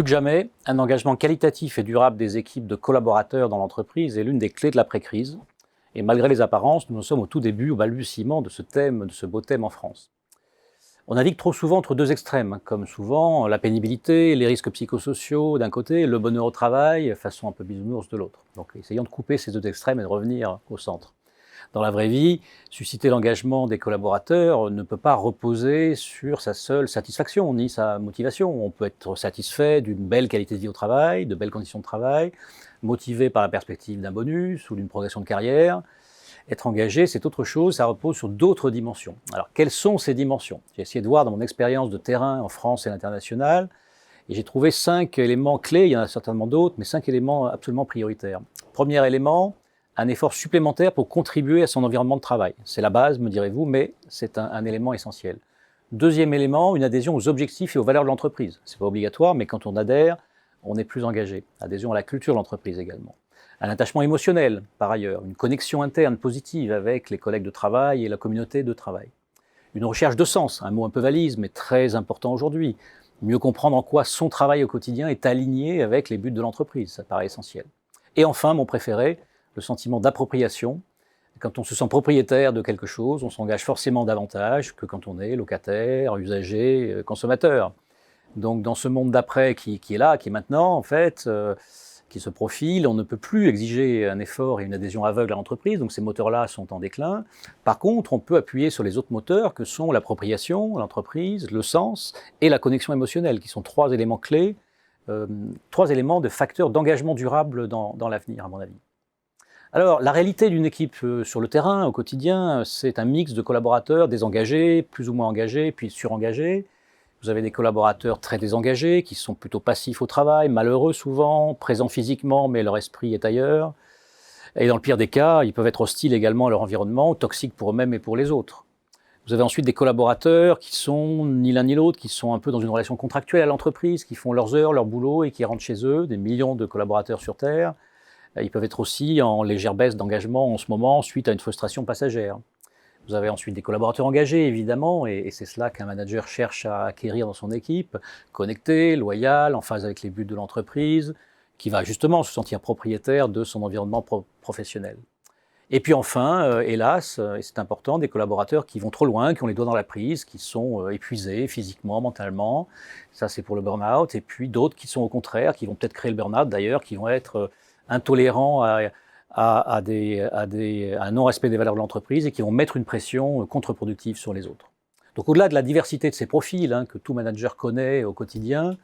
Plus que jamais, un engagement qualitatif et durable des équipes de collaborateurs dans l'entreprise est l'une des clés de l'après-crise. Et malgré les apparences, nous en sommes au tout début, au balbutiement de ce thème, de ce beau thème en France. On navigue trop souvent entre deux extrêmes, comme souvent la pénibilité, les risques psychosociaux d'un côté, le bonheur au travail, façon un peu bisounours de l'autre. Donc essayons de couper ces deux extrêmes et de revenir au centre. Dans la vraie vie, susciter l'engagement des collaborateurs ne peut pas reposer sur sa seule satisfaction ni sa motivation. On peut être satisfait d'une belle qualité de vie au travail, de belles conditions de travail, motivé par la perspective d'un bonus ou d'une progression de carrière. Être engagé, c'est autre chose, ça repose sur d'autres dimensions. Alors, quelles sont ces dimensions? J'ai essayé de voir dans mon expérience de terrain en France et à l'international, et j'ai trouvé 5 éléments clés, il y en a certainement d'autres, mais 5 éléments absolument prioritaires. Premier élément, un effort supplémentaire pour contribuer à son environnement de travail. C'est la base, me direz-vous, mais c'est un élément essentiel. Deuxième élément, une adhésion aux objectifs et aux valeurs de l'entreprise. C'est pas obligatoire, mais quand on adhère, on est plus engagé. Adhésion à la culture de l'entreprise également. Un attachement émotionnel, par ailleurs, une connexion interne positive avec les collègues de travail et la communauté de travail. Une recherche de sens, un mot un peu valise, mais très important aujourd'hui. Mieux comprendre en quoi son travail au quotidien est aligné avec les buts de l'entreprise, ça paraît essentiel. Et enfin, mon préféré, le sentiment d'appropriation. Quand on se sent propriétaire de quelque chose, on s'engage forcément davantage que quand on est locataire, usager, consommateur. Donc dans ce monde d'après qui est là, qui est maintenant, en fait, qui se profile, on ne peut plus exiger un effort et une adhésion aveugle à l'entreprise, donc ces moteurs-là sont en déclin. Par contre, on peut appuyer sur les autres moteurs que sont l'appropriation, l'entreprise, le sens et la connexion émotionnelle, qui sont 3 éléments clés, 3 éléments de facteurs d'engagement durable dans l'avenir, à mon avis. Alors, la réalité d'une équipe sur le terrain, au quotidien, c'est un mix de collaborateurs désengagés, plus ou moins engagés, puis surengagés. Vous avez des collaborateurs très désengagés, qui sont plutôt passifs au travail, malheureux souvent, présents physiquement, mais leur esprit est ailleurs. Et dans le pire des cas, ils peuvent être hostiles également à leur environnement, toxiques pour eux-mêmes et pour les autres. Vous avez ensuite des collaborateurs qui sont ni l'un ni l'autre, qui sont un peu dans une relation contractuelle à l'entreprise, qui font leurs heures, leur boulot et qui rentrent chez eux, des millions de collaborateurs sur Terre. Ils peuvent être aussi en légère baisse d'engagement en ce moment suite à une frustration passagère. Vous avez ensuite des collaborateurs engagés, évidemment, et c'est cela qu'un manager cherche à acquérir dans son équipe, connecté, loyal, en phase avec les buts de l'entreprise, qui va justement se sentir propriétaire de son environnement professionnel. Et puis enfin, hélas, et c'est important, des collaborateurs qui vont trop loin, qui ont les doigts dans la prise, qui sont épuisés physiquement, mentalement, ça c'est pour le burn-out, et puis d'autres qui sont au contraire, qui vont peut-être créer le burn-out d'ailleurs, qui vont être intolérants à un non-respect des valeurs de l'entreprise et qui vont mettre une pression contre-productive sur les autres. Donc au-delà de la diversité de ces profils que tout manager connaît au quotidien,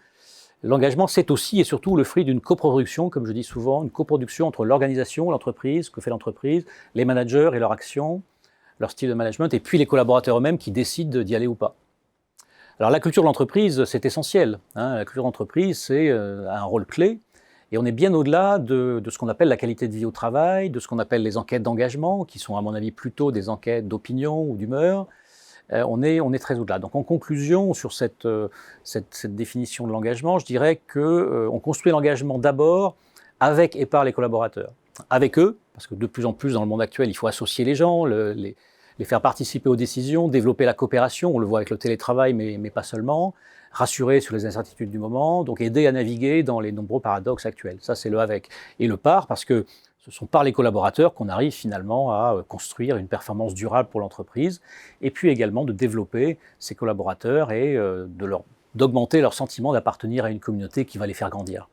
l'engagement c'est aussi et surtout le fruit d'une coproduction, comme je dis souvent, une coproduction entre l'organisation, l'entreprise, ce que fait l'entreprise, les managers et leur action, leur style de management, et puis les collaborateurs eux-mêmes qui décident d'y aller ou pas. Alors la culture de l'entreprise, c'est essentiel. La culture d'entreprise, c'est un rôle clé. Et on est bien au-delà de ce qu'on appelle la qualité de vie au travail, de ce qu'on appelle les enquêtes d'engagement, qui sont à mon avis plutôt des enquêtes d'opinion ou d'humeur. On est très au-delà. Donc en conclusion sur cette définition de l'engagement, je dirais qu'on construit l'engagement d'abord avec et par les collaborateurs. Avec eux, parce que de plus en plus dans le monde actuel, il faut associer les gens, les faire participer aux décisions, développer la coopération, on le voit avec le télétravail, mais pas seulement, rassurer sur les incertitudes du moment, donc aider à naviguer dans les nombreux paradoxes actuels. Ça, c'est le avec. Et le par, parce que ce sont par les collaborateurs qu'on arrive finalement à construire une performance durable pour l'entreprise, et puis également de développer ces collaborateurs et d'augmenter leur sentiment d'appartenir à une communauté qui va les faire grandir.